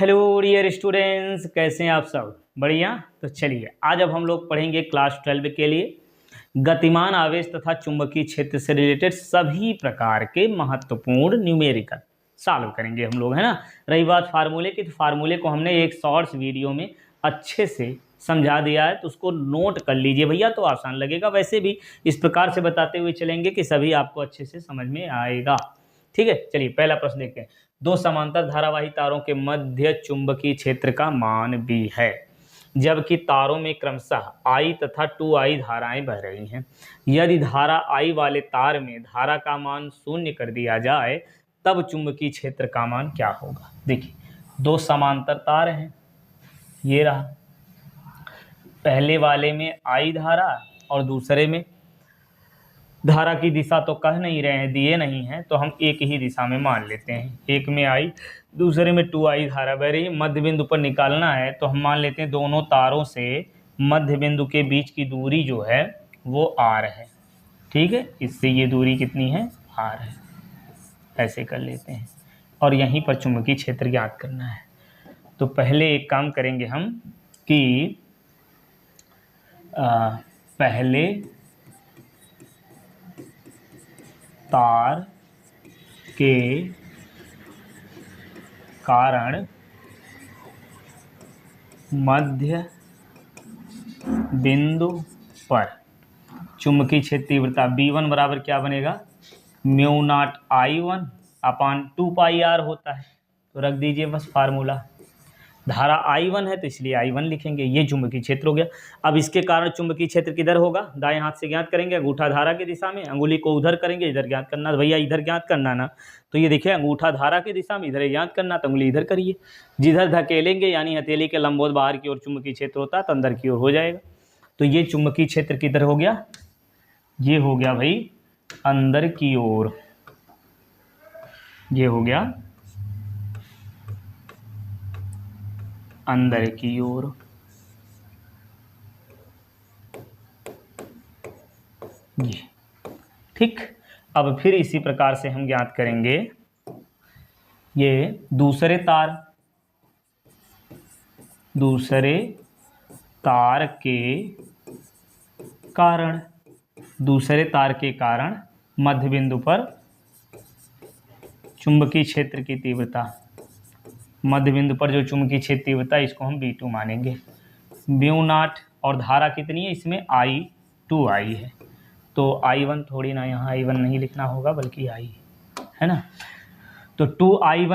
Hello dear students, कैसे हैं आप सब? बढ़िया। तो चलिए आज अब हम लोग पढ़ेंगे क्लास 12 के लिए गतिमान आवेश तथा चुंबकीय क्षेत्र से रिलेटेड सभी प्रकार के महत्वपूर्ण न्यूमेरिकल सॉल्व करेंगे हम लोग, है ना। रही बात फार्मूले की, तो फार्मूले को हमने एक शॉर्ट्स वीडियो में अच्छे से समझा दिया है, तो उसको नोट कर लीजिए भैया, तो आसान लगेगा। वैसे भी इस प्रकार से बताते हुए चलेंगे कि सभी आपको अच्छे से समझ में आएगा। ठीक है, चलिए पहला प्रश्न देखते हैं। दो समांतर धारावाही तारों के मध्य चुंबकीय क्षेत्र का मान B है, जबकि तारों में क्रमशः I तथा 2I धाराएं बह रही हैं। यदि धारा I वाले तार में धारा का मान 0 कर दिया जाए, तब चुंबकीय क्षेत्र का मान क्या होगा? देखिए, दो समांतर तार हैं, ये रहा, पहले वाले में I धारा और दूसरे में, धारा की दिशा तो कह नहीं रहे हैं, दिए नहीं हैं, तो हम एक ही दिशा में मान लेते हैं। एक में I, दूसरे में 2I धारा बह रही है। मध्य बिंदु पर निकालना है, तो हम मान लेते हैं दोनों तारों से मध्य बिंदु के बीच की दूरी जो है वो R है। ठीक है, इससे ये दूरी कितनी है? R है। ऐसे कर लेते हैं, और यहीं पर चुंबकीय क्षेत्र ज्ञात करना है। तो पहले एक काम करेंगे हम कि पहले तार के कारण मध्य बिंदु पर चुंबकीय क्षेत्र तीव्रता B1 बराबर क्या बनेगा? म्यू नॉट I1 अपान 2πr होता है। तो रख दीजिए बस फार्मूला। धारा I1 है तो इसलिए I1 लिखेंगे। ये चुंबकीय क्षेत्र हो गया। अब इसके कारण चुंबकीय क्षेत्र किधर होगा? दाएं हाथ से ज्ञात करेंगे, अंगूठा धारा की दिशा में, अंगुली को उधर करेंगे, इधर ज्ञात करना। भैया इधर ज्ञात करना ना, तो ये देखिए अंगूठा धारा की दिशा में, इधर ज्ञात करना, तो अंगुली इधर करिए। जिधर धकेलेंगे यानी हथेली के लंबवत बाहर की ओर चुंबकीय क्षेत्र होता है, तो अंदर की ओर हो जाएगा। तो ये चुंबकीय क्षेत्र किधर हो गया? ये हो गया भाई अंदर की ओर। ये हो गया अंदर की ओर। ये ठीक। अब फिर इसी प्रकार से हम ज्ञात करेंगे ये दूसरे तार के कारण मध्य बिंदु पर चुंबकीय क्षेत्र की तीव्रता, मध्य बिंदु पर जो चुंबकीय क्षेत्र तीव्रता, इसको हम B2 मानेंगे। म्यू नॉट, और धारा कितनी है इसमें? I 2I है। तो I1 थोड़ी ना, यहाँ I1 नहीं लिखना होगा बल्कि I है ना। तो 2I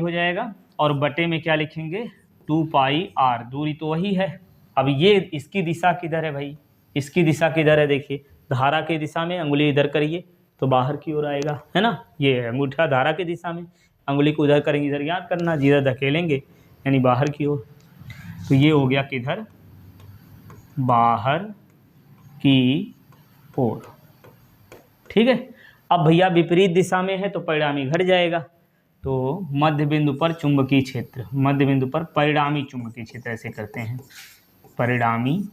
हो जाएगा, और बटे में क्या लिखेंगे? 2πr। दूरी तो वही है। अब ये इसकी दिशा किधर है भाई? इसकी दिशा किधर है? देखिए धारा की दिशा में, अंगुली इधर करिए तो बाहर की ओर आएगा, है ना। ये है अंगूठा धारा की दिशा में, अंगुली को उधर करेंगे, इधर याद करना, जिधर धकेलेंगे यानी बाहर की ओर। तो ये हो गया किधर? बाहर की ओर। ठीक है। अब भैया विपरीत दिशा में है तो परिणामी घट जाएगा। तो मध्य बिंदु पर चुंबकीय क्षेत्र, मध्य बिंदु पर परिणामी चुंबकीय क्षेत्र, ऐसे करते हैं, परिणामी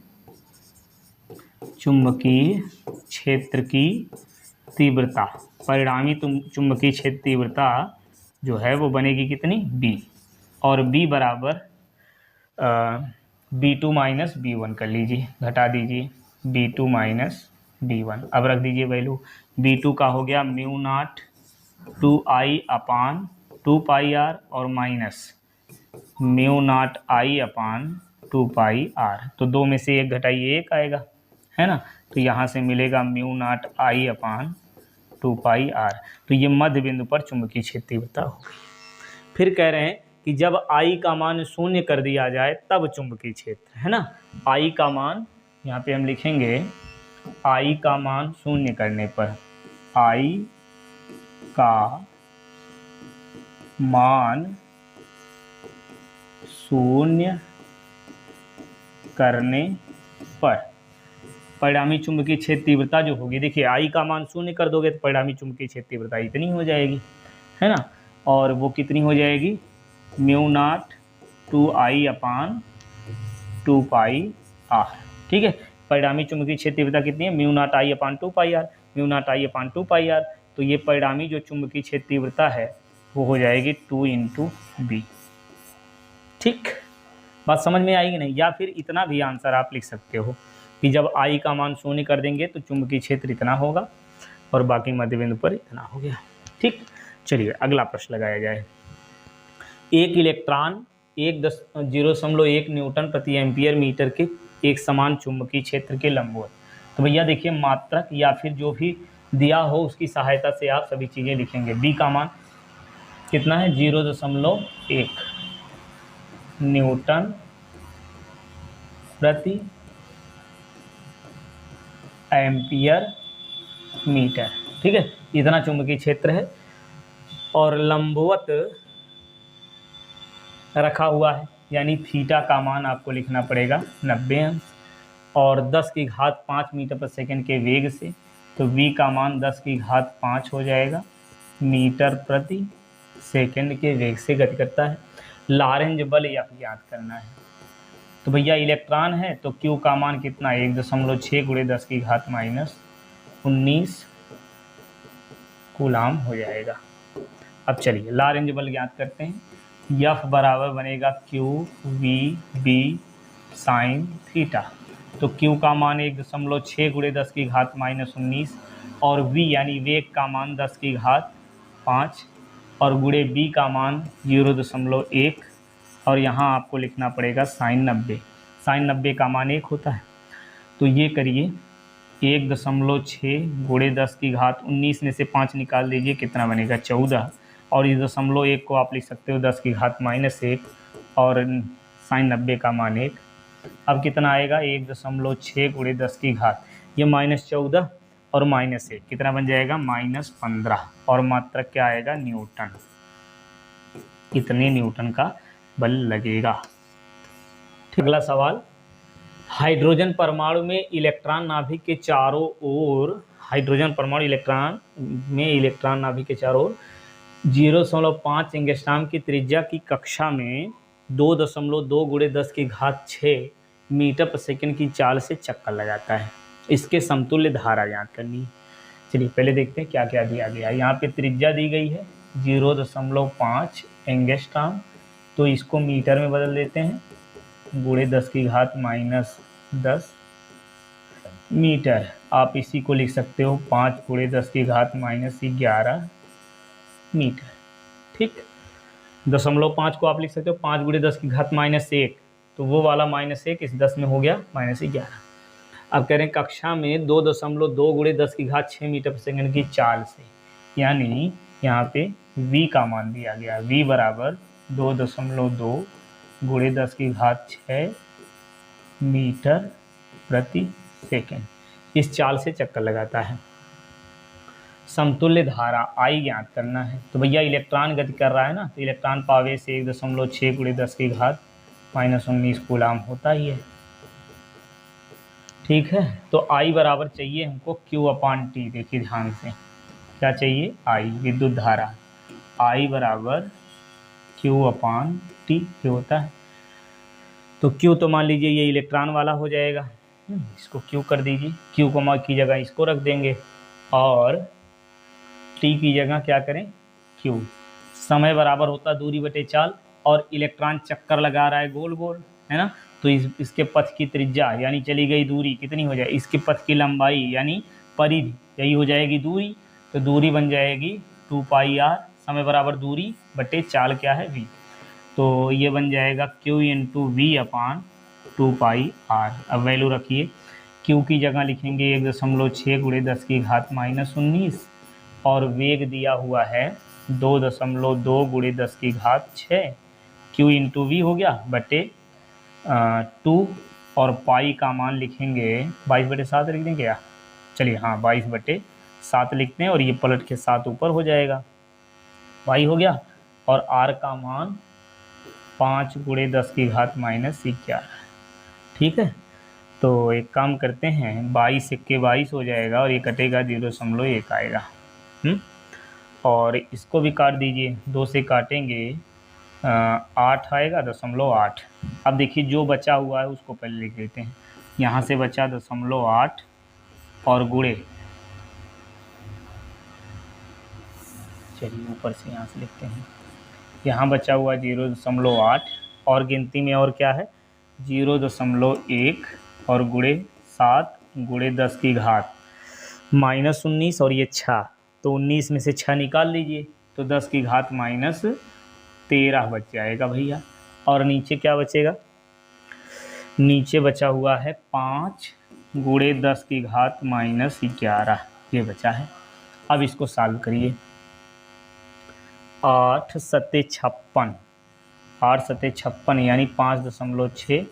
चुंबकीय क्षेत्र की तीव्रता, परिणामी चुंबकीय क्षेत्र तीव्रता जो है वो बनेगी कितनी? B, और B बराबर B2 माइनस B1 कर लीजिए, घटा दीजिए, B2 माइनस B1। अब रख दीजिए वैल्यू। B2 का हो गया म्यू नॉट 2I अपान 2πr, और minus mu naught I upon 2πr। तो दो में से एक घटाइए, एक आएगा, है ना। तो यहाँ से मिलेगा mu naught I upon 2πr। तो ये मध्य बिंदु पर चुंबकीय क्षेत्र तीव्रता हो गई। फिर कह रहे हैं कि जब I का मान 0 कर दिया जाए तब चुंबकीय क्षेत्र, है ना। I का मान यहाँ पे हम लिखेंगे, I का मान 0 करने पर, I का मान 0 करने पर परिणामी चुंबकीय क्षेत्र तीव्रता जो होगी, देखिए I का मान 0 कर दोगे तो परिणामी चुंबकीय क्षेत्र तीव्रता इतनी हो जाएगी, है ना। और वो कितनी हो जाएगी? म्यू नॉट 2I अपान 2πr। ठीक है, परिणामी चुंबकीय क्षेत्र तीव्रता कितनी है? Mu naught I upon 2πr, mu naught I upon 2πr। तो ये परिणामी जो चुंबकीय क्षेत्र तीव्रता है वो हो जाएगी 2 × B। ठीक, बात समझ में आएगी नहीं? या फिर इतना भी आंसर आप लिख सकते हो कि जब आई का मान शून्य कर देंगे तो चुंबकीय क्षेत्र इतना होगा और बाकी मध्य बिंदु पर इतना हो गया। ठीक, चलिए अगला प्रश्न लगाया जाए। एक इलेक्ट्रॉन 1.01 न्यूटन प्रति एम्पियर मीटर के एक समान चुंबकीय क्षेत्र के लंबवत। तो भैया देखिए, मात्रक या फिर जो भी दिया हो उसकी सहायता से आप सभी चीज़ें लिखेंगे। बी का मान कितना है? 0.1 न्यूटन प्रति एम्पियर मीटर। ठीक है, इतना चुंबकीय क्षेत्र है और लंबवत रखा हुआ है, यानी थीटा का मान आपको लिखना पड़ेगा 90 अंश और 10⁵ मीटर पर सेकंड के वेग से, तो v का मान 10⁵ हो जाएगा मीटर प्रति सेकंड के वेग से गति करता है। लॉरेंज बल F याद करना है। तो भैया इलेक्ट्रॉन है तो q का मान कितना? 1.6 × 10⁻19 कूलाम हो जाएगा। अब चलिए लॉरेंज बल ज्ञात करते हैं। F बराबर बनेगा q v b sine theta. तो q का मान 1.6 × 10⁻19 और v यानी वेग का मान 10⁵ और गुणे b का मान 0.1 और यहाँ आपको लिखना पड़ेगा साइन 90। साइन 90 का मान 1 होता है। तो ये करिए 1.6 × 10⁻19 में से 5 निकाल दीजिए, कितना बनेगा? 14 और इस 0.1 को आप लिख सकते हो 10⁻1 और साइन 90 का मान 1। अब कितना आएगा? 1.6 × 10⁻, ये -14 और -1 कितना बन जाएगा? -15 और मात्रक क्या आएगा? न्यूटन। इतने न्यूटन का बल लगेगा। ठीक, अगला सवाल। हाइड्रोजन परमाणु में इलेक्ट्रॉन नाभिक के चारों ओर, हाइड्रोजन परमाणु इलेक्ट्रॉन नाभिक के चारों ओर 0.5 एंगस्ट्रॉम की त्रिज्या की कक्षा में 2.2 × 10⁻6 मीटर पर सेकंड की चाल से चक्कर लगाता है। इसके समतुल्य धारा ज्ञात करनी है। चलिए पहले देखते हैं क्या क्या दिया गया है। यहाँ पे त्रिज्या दी गई है 0.5 एंगस्ट्रॉम, तो इसको मीटर में बदल देते हैं, गुणे 10⁻10 मीटर। आप इसी को लिख सकते हो 5 × 10⁻11 मीटर। ठीक, 0.5 को आप लिख सकते हो 5 × 10⁻1, तो वो वाला -1 इस 10 में हो गया -11। अब कह रहे हैं कक्षा में 2.2 × 10⁻6 मीटर पर सेकंड की चाल से, यानी यहाँ पे v का मान दिया गया, v बराबर 2.2 × 10⁻6 मीटर प्रति सेकंड इस चाल से चक्कर लगाता है। समतुल्य धारा I ज्ञात करना है। तो भैया इलेक्ट्रॉन गति कर रहा है ना, तो इलेक्ट्रॉन पावे से 1.6 × 10⁻19 कूलाम होता ही है। ठीक है, तो I बराबर चाहिए हमको Q/T। देखिए ध्यान से, क्या चाहिए? I विद्युत धारा, I बराबर Q/T होता है। तो Q तो मान लीजिए ये इलेक्ट्रॉन वाला हो जाएगा, इसको Q कर दीजिए, Q की जगह इसको रख देंगे और T की जगह क्या करें? Q। समय बराबर होता दूरी बटे चाल और इलेक्ट्रॉन चक्कर लगा रहा है गोल गोल, है ना, तो इसके पथ की त्रिज्या यानी चली गई दूरी कितनी हो जाए? इसके पथ की लंबाई यानी परिधि, यही हो जाएगी दूरी। तो दूरी बन जाएगी 2πr, समय बराबर दूरी बटे चाल क्या है? v। तो ये बन जाएगा Q × v/2πr। अब वैल्यू रखिए, Q की जगह लिखेंगे 1.6 × 10⁻19 और वेग दिया हुआ है 2.2 × 10⁻6। Q × v हो गया बटे 2 और पाई का मान लिखेंगे 22/7 लिख देंगे क्या? चलिए हाँ 22/7 लिखते हैं और ये पलट के 7 ऊपर हो जाएगा, पाई हो गया। और r का मान 5 × 10⁻11। ठीक है, तो एक काम करते हैं, 22 × 22 हो जाएगा और ये कटेगा 0.1 आएगा। और इसको भी काट दीजिए, 2 से काटेंगे 8 आएगा 0.8। अब देखिए जो बचा हुआ है उसको पहले लिख लेते हैं। यहाँ से बचा 0.8 और गुणे, चलिए ऊपर से यहाँ से लिखते हैं, यहाँ बचा हुआ 0.8 और गिनती में और क्या है 0.1 और गुणे 7 गुणे 10 की घात -19 और ये 6, तो 19 में से 6 निकाल लीजिए तो 10 की घात -13 बच जाएगा भैया। और नीचे क्या बचेगा, नीचे बचा हुआ है 5 गुणे 10 की घात -11, ये बचा है। अब इसको सॉल्व करिए। 8 सत्ते 56, 8 सत्ते 56 यानी 5.6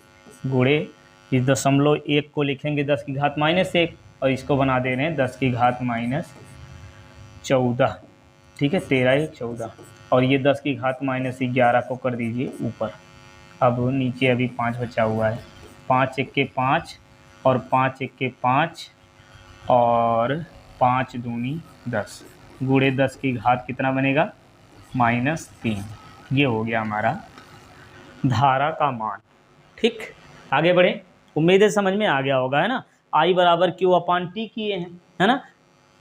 गुणे इस 0.1 को लिखेंगे 10 की घात -1 और इसको बना दे रहे हैं 10 की घात -14, ठीक है 13 1 14 और ये 10 की घात -11 को कर दीजिए ऊपर। अब नीचे अभी 5 बचा हुआ है, 5 1 के 5 और 5 1 के 5 और 5 दूनी 10 गुणे 10 की घात कितना बनेगा -3। ये हो गया हमारा धारा का मान। ठीक, आगे बढ़े। उम्मीद है समझ में आ गया होगा, है ना। I बराबर Q/T किए हैं, है ना।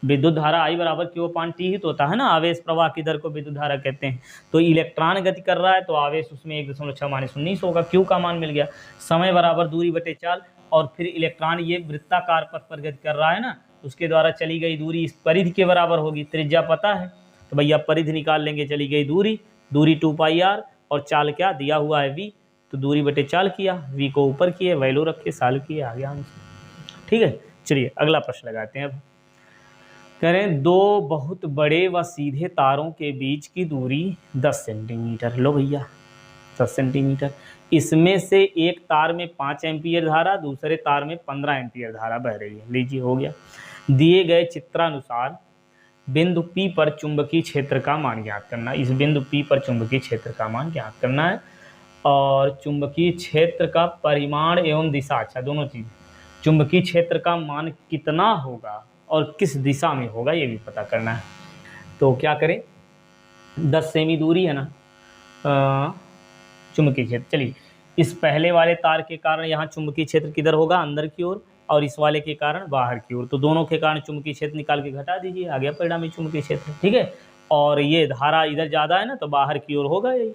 विद्युत धारा I बराबर Q/T ही तो होता है ना। आवेश प्रवाह की दर को विद्युत धारा कहते हैं। तो इलेक्ट्रॉन गति कर रहा है तो आवेश उसमें 1.6 - 19 होगा। Q का मान मिल गया। समय बराबर दूरी बटे चाल, और फिर इलेक्ट्रॉन ये वृत्ताकार पथ पर गति कर रहा है ना, उसके द्वारा चली गई दूरी इस परिधि के बराबर होगी। त्रिज्या पता है तो भैया परिधि निकाल लेंगे। चली गई दूरी 2πr और चाल क्या दिया हुआ है v, तो दूरी बटे चाल किया, v को ऊपर किए, वैल्यू रख के सॉल्व किए, आ गया आंसर। ठीक है, चलिए अगला प्रश्न लगाते हैं। अब करें दो बहुत बड़े व सीधे तारों के बीच की दूरी 10 सेंटीमीटर। लो भैया 10 सेंटीमीटर। इसमें से एक तार में 5 एम्पीयर धारा, दूसरे तार में 15 एम्पीयर धारा बह रही है। लीजिए हो गया। दिए गए चित्रानुसार बिंदु P पर चुंबकीय क्षेत्र का मान ज्ञात करना। इस बिंदु P पर चुंबकीय क्षेत्र का मान ज्ञात करना है, और चुंबकीय क्षेत्र का परिमाण एवं दिशा, अच्छा दोनों चीज, चुंबकीय क्षेत्र का मान कितना होगा और किस दिशा में होगा ये भी पता करना है। तो क्या करें, 10 सेमी दूरी है ना चुंबकीय क्षेत्र। चलिए इस पहले वाले तार के कारण यहाँ चुंबकीय क्षेत्र किधर होगा, अंदर की ओर, और इस वाले के कारण बाहर की ओर। तो दोनों के कारण चुंबकीय क्षेत्र निकाल के घटा दीजिए, आ गया परिणामी चुंबकीय क्षेत्र। ठीक है, और ये धारा इधर ज़्यादा है ना तो बाहर की ओर होगा, यही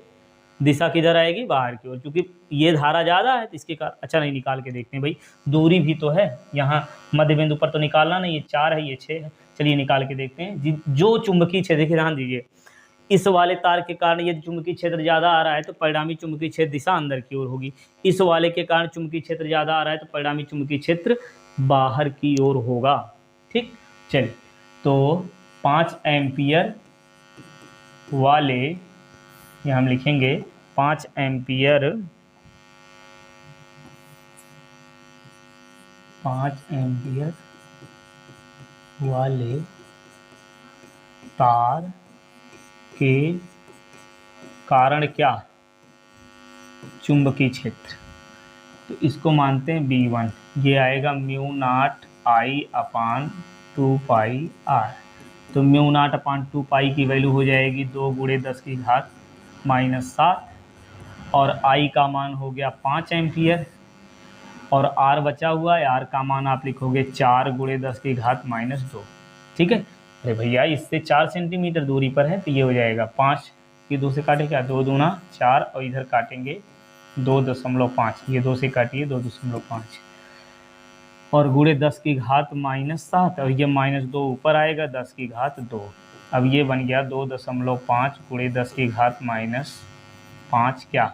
दिशा किधर आएगी, बाहर की ओर, क्योंकि ये धारा ज़्यादा है तो इसके कारण। अच्छा नहीं, निकाल के देखते हैं भाई, दूरी भी तो है यहाँ मध्य बिंदु पर, तो निकालना नहीं, ये 4 है ये 6 है। चलिए निकाल के देखते हैं। जो चुंबकीय क्षेत्र, देखिए ध्यान दीजिए, इस वाले तार के कारण यदि चुंबकीय क्षेत्र ज़्यादा आ रहा है तो परिणामी चुंबकीय क्षेत्र दिशा अंदर की ओर होगी। इस वाले के कारण चुंबकीय क्षेत्र ज़्यादा आ रहा है तो परिणामी चुंबकीय क्षेत्र बाहर की ओर होगा। ठीक, चलिए तो 5 एम्पियर वाले, ये हम लिखेंगे 5 एम्पियर वाले तार के कारण क्या, चुंबकीय क्षेत्र, तो इसको मानते हैं B1। ये आएगा μ0I/2πr। तो μ0/2π की वैल्यू हो जाएगी 2 गुणे 10 की घात -7, और I का मान हो गया 5 एम्पियर, और R बचा हुआ है, R का मान आप लिखोगे 4 गुणे 10 की घात -2। ठीक है, अरे भैया इससे 4 सेंटीमीटर दूरी पर है तो ये हो जाएगा 5, ये 2 से काटे क्या, 2 दूना 4, और इधर काटेंगे 2.5, ये 2 से काटिए 2.5, और गुणे 10 की घात -7, और ये -2 ऊपर आएगा 10 की घात 2। अब ये बन गया 2.5 गुणे 10 की घात -5, क्या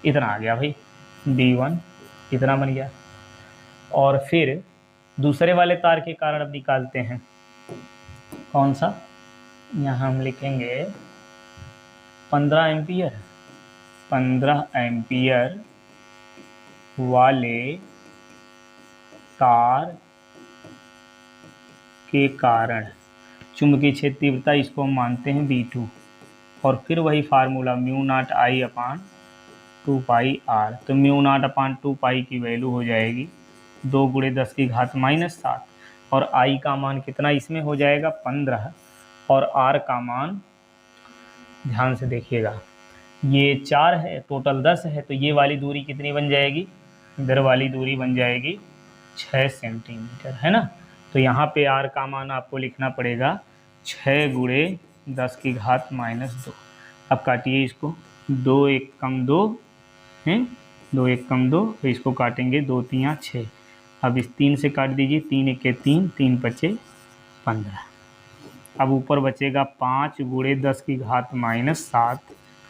इतना आ गया भाई B1, इतना बन गया। और फिर दूसरे वाले तार के कारण अब निकालते हैं, कौन सा, यहाँ हम लिखेंगे 15 एम्पियर। 15 एम्पियर वाले तार के कारण चुंबकीय क्षेत्र तीव्रता, इसको हम मानते हैं B2, और फिर वही फार्मूला μ0I/2πr। तो μ0/2π की वैल्यू हो जाएगी 2 गुणे 10 की घात -7, और I का मान कितना इसमें हो जाएगा 15, और R का मान ध्यान से देखिएगा, ये 4 है, टोटल 10 है, तो ये वाली दूरी कितनी बन जाएगी, इधर वाली दूरी बन जाएगी 6 सेंटीमीटर, है ना। तो यहाँ पे R का मान आपको लिखना पड़ेगा 6 गुणे 10 की घात -2। अब काटिए इसको, 2 1 कम 2, हैं, 2 1 कम 2, तो इसको काटेंगे 2 3 6। अब इस 3 से काट दीजिए, 3 1 3, 3 5 15। अब ऊपर बचेगा 5 गुणे 10 की घात -7,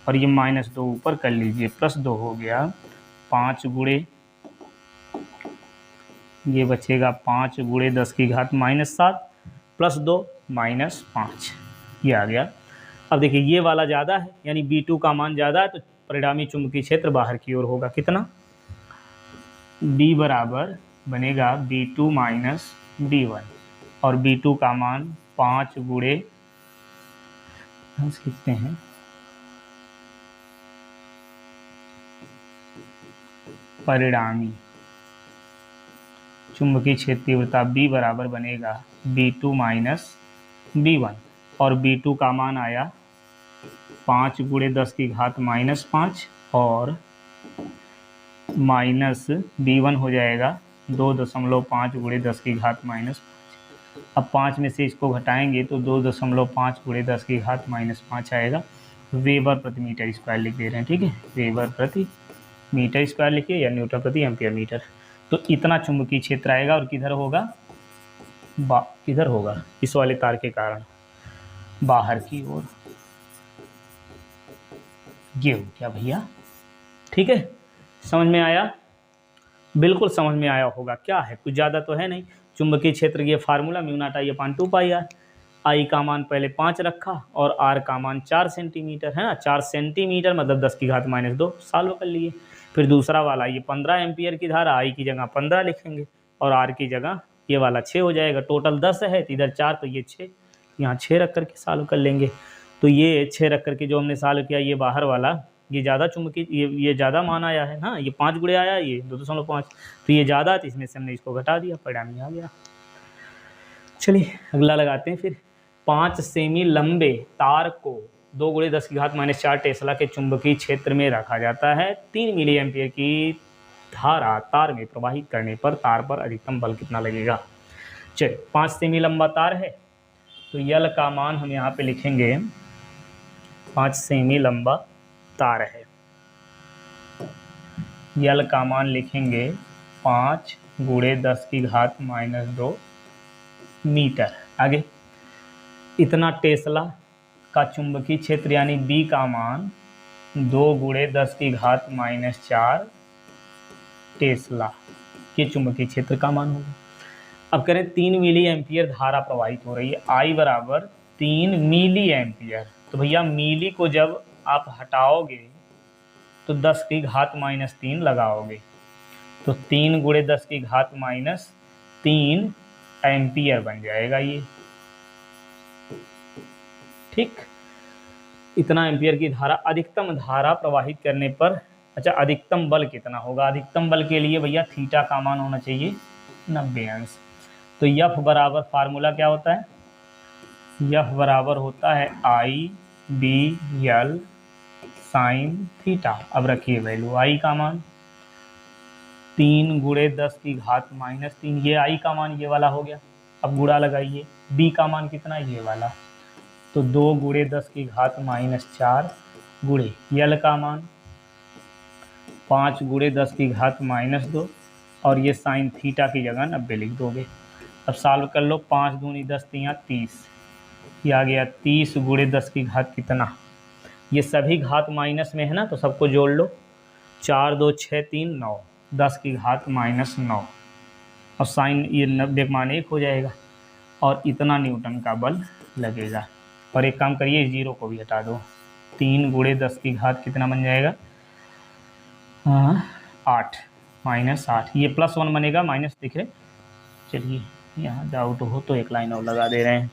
और ये -2 ऊपर कर लीजिए, +2 हो गया। 5 गुणे, ये बचेगा 5 गुणे 10 की घात -7 +2 -5, ये आ गया। अब देखिए ये वाला ज़्यादा है, यानी B2 का मान ज़्यादा है, तो परिणामी चुंबकीय क्षेत्र बाहर की ओर होगा। कितना? B बराबर बनेगा B2 माइनस B1, और B2 का मान 5 गुणे, लिखते हैं परिणामी चुंबकीय क्षेत्र तीव्रता B बराबर बनेगा B2 माइनस B1, और B2 का मान आया 5 गुणे 10 की घात -5, और माइनस B1 हो जाएगा 2.5 गुणे 10 की घात -5। अब 5 में से इसको घटाएंगे तो 2.5 गुणे 10 की घात -5 आएगा। वेबर प्रति मीटर स्क्वायर लिख दे रहे हैं, ठीक है, वेबर प्रति मीटर स्क्वायर लिखिए, या न्यूटन प्रति एम्पियर मीटर। तो इतना चुंबकीय क्षेत्र आएगा, और किधर होगा? किधर होगा? इस वाले तार के कारण बाहर की ओर। ये हो क्या भैया? ठीक है, समझ में आया? बिल्कुल समझ में आया होगा। क्या है, कुछ ज़्यादा तो है नहीं। चुंबकीय क्षेत्र की फार्मूला μ0I/2πr। आई का मान पहले 5 रखा, और आर का मान 4 सेंटीमीटर है ना, 4 सेंटीमीटर मतलब 10 की घात -2, सॉल्व कर लिए। फिर दूसरा वाला ये 15 एम्पियर की धारा, आई की जगह 15 लिखेंगे, और आर की जगह ये वाला 6 हो जाएगा। टोटल 10 है, तो इधर 4, तो ये 6, यहाँ 6 रख करके सॉल्व कर लेंगे। तो ये 6 रख करके जो हमने सॉल्व किया, ये बाहर वाला ये ज़्यादा चुंबकीय, ये ज़्यादा मान आया है ना, ये 5 गुणे आया, ये 2.5, तो ये ज़्यादा, तो इसमें से हमने इसको घटा दिया, परिणाम आ गया। चलिए अगला लगाते हैं फिर। 5 सेमी लंबे तार को 2 गुणे 10 की घात -4 टेस्ला के चुंबकीय क्षेत्र में रखा जाता है। 3 मिली एम्पियर की धारा तार में प्रवाहित करने पर तार पर अधिकतम बल कितना लगेगा? चलिए 5 सेमी लंबा तार है, तो यल का मान हम यहाँ पे लिखेंगे, 5 सेमी लंबा तार है, यल का मान लिखेंगे 5 गुणे 10 की घात -2 मीटर। आगे, इतना टेस्ला का चुंबकीय क्षेत्र यानी B का मान 2 गुणे 10 की घात -4 टेस्ला के चुंबकीय क्षेत्र का मान होगा। अब करें 3 मिली एम्पियर धारा प्रवाहित हो रही है, I बराबर 3 मिली एम्पियर। तो भैया मिली को जब आप हटाओगे तो 10 की घात -3 लगाओगे, तो 3 गुणे 10 की घात -3 एम्पियर बन जाएगा ये, ठीक। इतना एम्पियर की धारा, अधिकतम धारा प्रवाहित करने पर, अच्छा अधिकतम बल कितना होगा? अधिकतम बल के लिए भैया थीटा का मान होना चाहिए 90 अंश। तो F बराबर फार्मूला क्या होता है? F बराबर होता है IBL साइन थीटा। अब रखिए वैल्यू, I का मान 3 गुणे 10 की घात -3, ये I का मान ये वाला हो गया। अब गुणा लगाइए, B का मान कितना? ये वाला, तो 2 गुणे 10 की घात -4 गुणे यल का मान 5 गुणे 10 की घात -2, और ये साइन थीटा की जगह 90 लिख दोगे। अब सॉल्व कर लो, 5 दूनी 10 3 30, ये आ गया 30 गुणे 10 की घात कितना? ये सभी घात माइनस में है ना, तो सबको जोड़ लो, 4 2 6 3 9, 10 की घात -9, और साइन ये 90 का मान 1 हो जाएगा, और इतना न्यूटन का बल लगेगा। और एक काम करिए, 0 को भी हटा दो, 3 गुणे 10 की घात कितना बन जाएगा? 8 -8, ये +1 बनेगा, माइनस दिख रहे। चलिए यहाँ डाउट हो तो एक लाइन और लगा दे रहे हैं।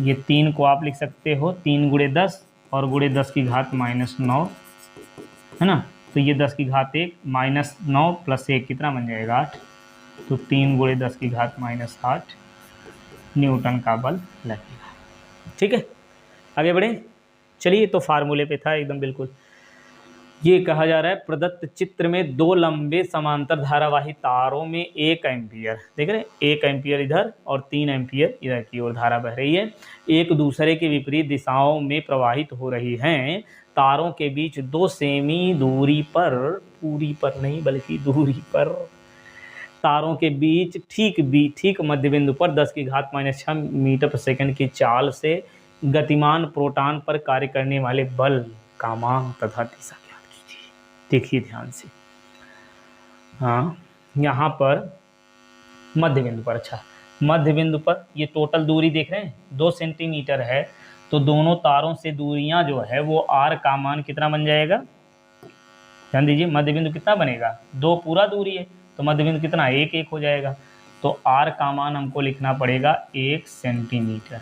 ये 3 को आप लिख सकते हो 3 गुणे 10, और गुणे 10 की घात -9 है ना, तो ये 10 की घात 1 -9 + 1 कितना बन जाएगा? 8, तो 3 गुणे 10 की घात -8 न्यूटन का बल लगेगा। ठीक है, आगे बढ़े। चलिए, तो फार्मूले पे था एकदम बिल्कुल। ये कहा जा रहा है प्रदत्त चित्र में 2 लंबे समांतर धारावाही तारों में 1 एम्पियर, देख रहे हैं, 1 एम्पियर इधर और 3 एम्पियर इधर की ओर धारा बह रही है, एक दूसरे के विपरीत दिशाओं में प्रवाहित हो रही हैं तारों के बीच 2 सेमी दूरी पर, पूरी पर नहीं बल्कि दूरी पर, तारों के बीच ठीक मध्य बिंदु पर 10⁻⁶ मीटर पर सेकंड की चाल से गतिमान प्रोटॉन पर कार्य करने वाले बल का मान तथा दिशा ज्ञात कीजिए। देखिए ध्यान से, हाँ यहाँ पर मध्य बिंदु पर, अच्छा मध्य बिंदु पर ये टोटल दूरी देख रहे हैं 2 सेंटीमीटर है, तो दोनों तारों से दूरियां जो है वो r का मान कितना बन जाएगा, ध्यान दीजिए मध्य बिंदु कितना बनेगा, 2 पूरा दूरी है तो मध्य बिंदु कितना 1 हो जाएगा, तो r का मान हमको लिखना पड़ेगा 1 सेंटीमीटर,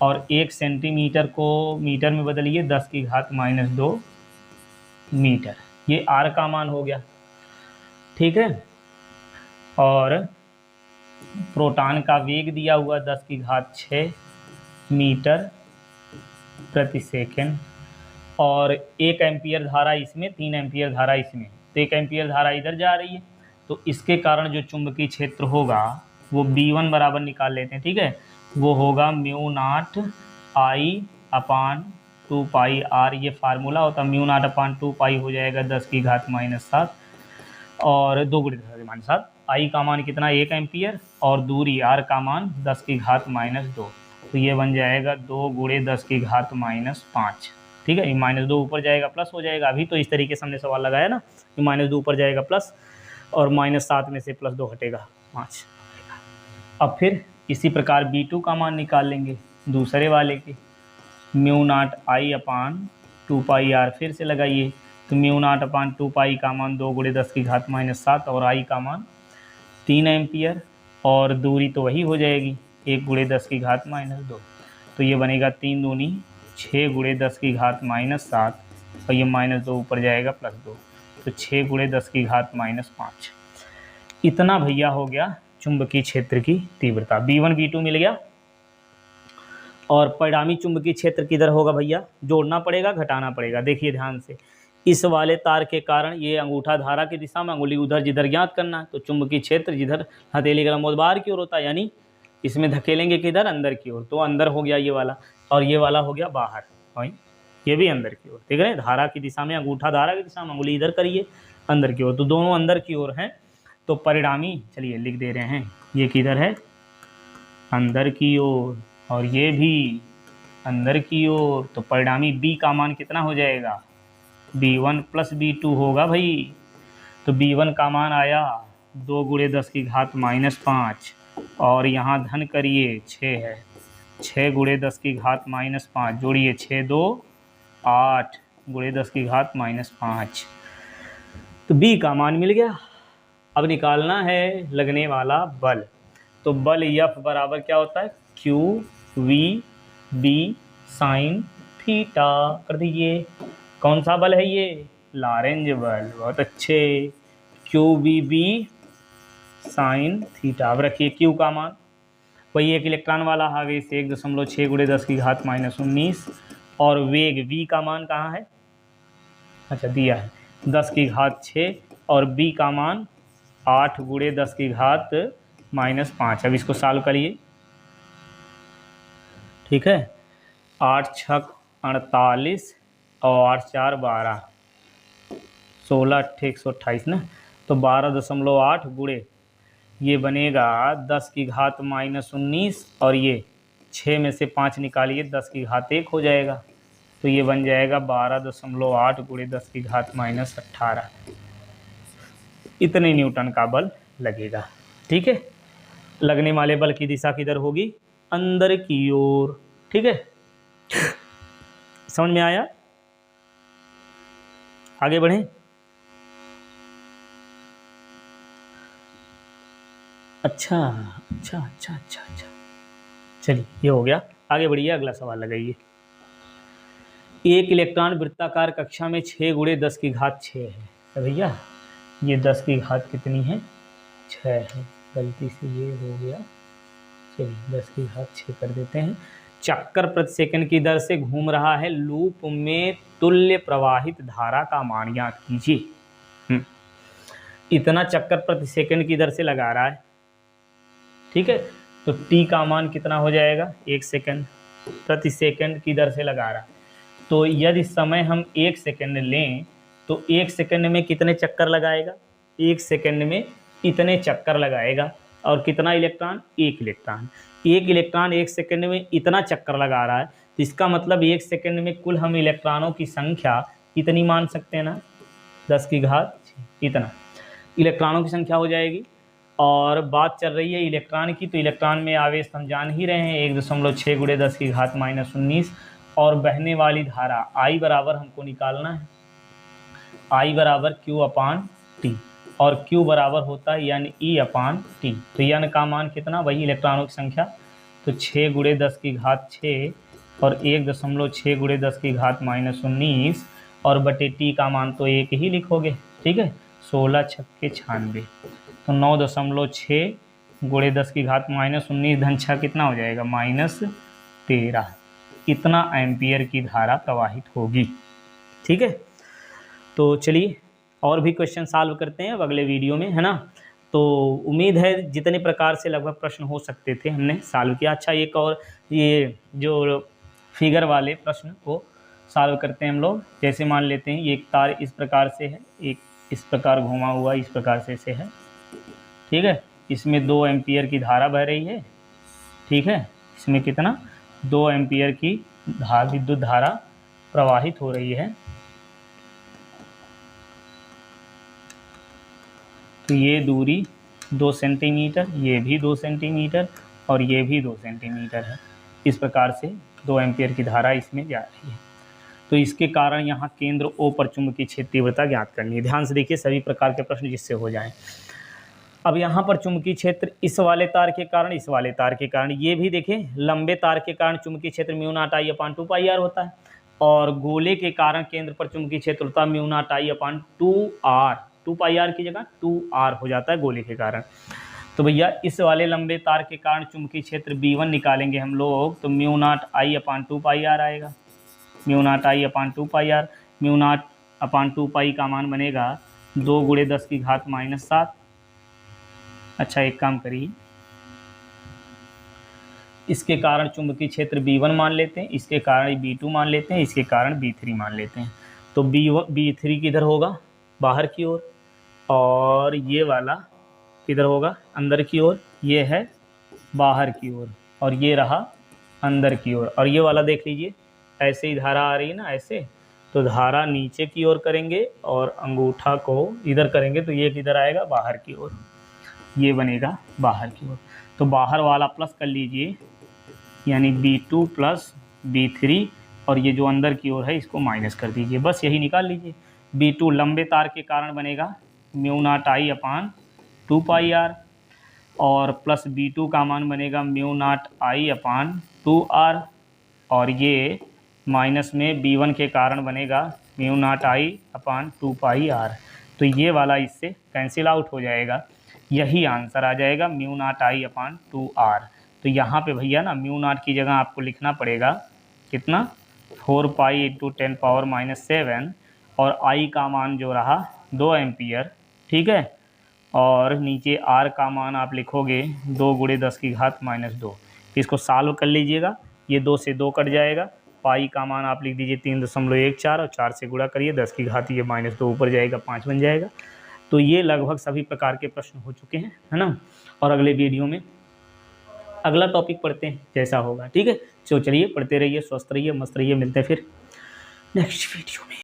और 1 सेंटीमीटर को मीटर में बदलिए 10⁻⁻² मीटर, ये r का मान हो गया। ठीक है, और प्रोटॉन का वेग दिया हुआ 10�6 मीटर प्रति सेकंड, और 1 एम्पियर धारा इसमें, 3 एम्पियर धारा इसमें, तो 1 एम्पियर धारा इधर जा रही है, तो इसके कारण जो चुंबकीय क्षेत्र होगा वो B1 बराबर निकाल लेते हैं। ठीक है, वो होगा μ0I/2πr, ये फार्मूला होता है, μ0/2π हो जाएगा 10⁻⁷, और 2 × 10⁻⁷, I का मान कितना 1 एम्पियर, और दूरी R का मान 10⁻⁻², तो ये बन जाएगा 2 × 10⁻⁵। ठीक है, ये -2 ऊपर जाएगा प्लस हो जाएगा, अभी तो इस तरीके से हमने सवाल लगाया ना, ये -2 ऊपर जाएगा प्लस, और -7 में से +2 हटेगा 5। अब फिर इसी प्रकार B2 का मान निकाल लेंगे दूसरे वाले के, μ0I/2πr, फिर से लगाइए, तो μ0/2π का मान 2 × 10⁻⁷, और I का मान 3 एम्पियर, और दूरी तो वही हो जाएगी 1 × 10⁻², तो ये बनेगा 3 दूनी 6 × 10⁻⁷, और ये -2 ऊपर जाएगा +2, तो 6 × 10⁻⁵। इतना भैया हो गया चुंबकीय क्षेत्र की तीव्रता। B1 B2 मिल गया, और परिणामी चुंबकीय क्षेत्र किधर होगा भैया, जोड़ना पड़ेगा घटाना पड़ेगा। देखिए ध्यान से, इस वाले तार के कारण ये अंगूठा धारा की दिशा में, अंगुली उधर जिधर ज्ञात करना है, तो चुंबकीय क्षेत्र जिधर हथेली का लंबवत बाहर की ओर होता है, यानी इसमें धकेलेंगे किधर, अंदर की ओर, तो अंदर हो गया ये वाला, और ये वाला हो गया बाहर, और ये भी अंदर की ओर। देख रहे हैं, धारा की दिशा में, अंगूठा धारा की दिशा में, अंगुली इधर करिए अंदर की ओर, तो दोनों अंदर की ओर हैं, तो परिणामी, चलिए लिख दे रहे हैं, ये किधर है, अंदर की ओर, और ये भी अंदर की ओर, तो परिणामी B का मान कितना हो जाएगा, B1 + B2 होगा भाई। तो B1 का मान आया 2 × 10⁻⁵, और यहाँ धन करिए 6 है, 6 × 10⁻⁵, जोड़िए 6 2 8 × 10⁻⁵, तो B का मान मिल गया। अब निकालना है लगने वाला बल, तो बल F बराबर क्या होता है, QVB sin θ, कर दीजिए। कौन सा बल है ये, लॉरेंज बल, बहुत अच्छे, QVB sin θ। अब रखिए Q का मान, वही एक इलेक्ट्रॉन वाला आवेश 1.6 × 10⁻⁹, और वेग V का मान कहाँ है, अच्छा दिया है 10⁻⁶, और B का मान 8 × 10⁻⁵। अब इसको सॉल्व करिए, ठीक है, 8 6 48, और 8 4 12, 16 8 128 ना, तो 12.8 गुणे, ये बनेगा 10⁻⁻19, और ये 6 में से 5 निकालिए 10⁻1 हो जाएगा, तो ये बन जाएगा 12.8 × 10⁻18। इतने न्यूटन का बल लगेगा। ठीक है, लगने वाले बल की दिशा किधर होगी, अंदर की ओर। ठीक है, समझ में आया, आगे बढ़ें। अच्छा अच्छा अच्छा अच्छा अच्छा, चलिए ये हो गया, आगे बढ़िए, अगला सवाल लगाइए। एक इलेक्ट्रॉन वृत्ताकार कक्षा में 6 × 10⁻6 है, तो भैया ये 10 की घात कितनी है, 6 है, गलती से ये हो गया, चलिए 10 की घात 6 कर देते हैं। चक्कर प्रति सेकंड की दर से घूम रहा है लूप में तुल्य प्रवाहित धारा का मान ज्ञात कीजिए। इतना चक्कर प्रति सेकंड की दर से लगा रहा है, ठीक है, तो t का मान कितना हो जाएगा, 1 सेकंड प्रति सेकंड की दर से लगा रहा है, तो यदि समय हम 1 सेकंड लें तो 1 सेकंड में कितने चक्कर लगाएगा? 1 सेकंड में इतने चक्कर लगाएगा। और कितना इलेक्ट्रॉन? 1 इलेक्ट्रॉन। 1 इलेक्ट्रॉन 1 सेकंड में इतना चक्कर लगा रहा है, तो इसका मतलब 1 सेकंड में कुल हम इलेक्ट्रॉनों की संख्या इतनी मान सकते हैं ना, 10 की घात 6 इतना इलेक्ट्रॉनों की संख्या हो जाएगी। और बात चल रही है इलेक्ट्रॉन की, तो इलेक्ट्रॉन में आवेश हम जान ही रहे हैं 1.6 × 10 की घात -19। और बहने वाली धारा I बराबर हमको निकालना है, I बराबर Q/T, और Q बराबर होता है यानी E/T। तो यन का मान कितना? वही इलेक्ट्रॉनों की संख्या, तो 6 × 10 की घात 6 और 1.6 × 10 की घात -19 और बटे T का मान तो 1 ही लिखोगे, ठीक है। 16 × 6 = 96, तो 9.6 × 10 की घात -19 धन 6 कितना हो जाएगा? -13। इतना एम्पियर की धारा प्रवाहित होगी, ठीक है। तो चलिए और भी क्वेश्चन सॉल्व करते हैं अब अगले वीडियो में, है ना। तो उम्मीद है जितने प्रकार से लगभग प्रश्न हो सकते थे हमने सॉल्व किया। अच्छा, एक और ये जो फिगर वाले प्रश्न को सॉल्व करते हैं हम लोग। जैसे मान लेते हैं ये एक तार इस प्रकार से है, एक इस प्रकार घुमा हुआ इस प्रकार से है, ठीक है। इसमें 2 एम्पियर की धारा बह रही है, ठीक है। इसमें कितना? 2 एम्पियर की विद्युत धारा प्रवाहित हो रही है। तो ये दूरी 2 सेंटीमीटर, ये भी 2 सेंटीमीटर और ये भी 2 सेंटीमीटर है। इस प्रकार से 2 एम्पियर की धारा इसमें जा रही है। तो इसके कारण यहाँ केंद्र O पर चुंबकीय क्षेत्र तीव्रता ज्ञात करनी है। ध्यान से देखिए सभी प्रकार के प्रश्न जिससे हो जाएं। अब यहाँ पर चुंबकीय क्षेत्र इस वाले तार के कारण, इस वाले तार के कारण, ये भी देखें लंबे तार के कारण चुंबकीय क्षेत्र μ0I/2πr होता है, और गोले के कारण केंद्र पर चुंबकीय क्षेत्र होता है μ0I/2r, 2πr की जगह 2r हो जाता है गोले के कारण। तो भैया इस वाले लंबे तार के कारण चुंबकीय क्षेत्र B1 निकालेंगे हम लोग, तो μ0I/2πr आएगा, μ0I/2πr। μ0/2π का मान बनेगा 2 × 10 की घात -7। अच्छा, एक काम करिए, इसके कारण चुंबकीय क्षेत्र B1 मान लेते हैं, इसके कारण B2 मान लेते हैं, इसके कारण B3 मान लेते हैं। तो B3 किधर होगा? बाहर की ओर, और ये वाला किधर होगा? अंदर की ओर। ये है बाहर की ओर और ये रहा अंदर की ओर। और ये वाला देख लीजिए, ऐसे ही धारा आ रही है ना, ऐसे, तो धारा नीचे की ओर करेंगे और अंगूठा को इधर करेंगे तो ये किधर आएगा? बाहर की ओर, ये बनेगा बाहर की ओर। तो बाहर वाला प्लस कर लीजिए, यानी B2 + B3, और ये जो अंदर की ओर है इसको माइनस कर दीजिए, बस यही निकाल लीजिए। B2 लंबे तार के कारण बनेगा μ0I/2πr, और प्लस B2 का मान बनेगा μ0I/2r, और ये माइनस में B1 के कारण बनेगा μ0I/2πr। तो ये वाला इससे कैंसिल आउट हो जाएगा, यही आंसर आ जाएगा μ0I/2r। तो यहाँ पे भैया ना μ0 की जगह आपको लिखना पड़ेगा कितना? 4π × 10⁻⁷, और I का मान जो रहा 2 एम्पियर, ठीक है। और नीचे R का मान आप लिखोगे 2 × 10 की घात -2। इसको सॉल्व कर लीजिएगा, ये 2 से 2 कट जाएगा। पाई का मान आप लिख दीजिए 3.14, और 4 से गुणा करिए 10 की घात, ये -2 ऊपर जाएगा 5 बन जाएगा। तो ये लगभग सभी प्रकार के प्रश्न हो चुके हैं, है ना। और अगले वीडियो में अगला टॉपिक पढ़ते हैं जैसा होगा, ठीक है। तो चलिए पढ़ते रहिए, स्वस्थ रहिए, मस्त रहिए, मिलते हैं फिर नेक्स्ट वीडियो में।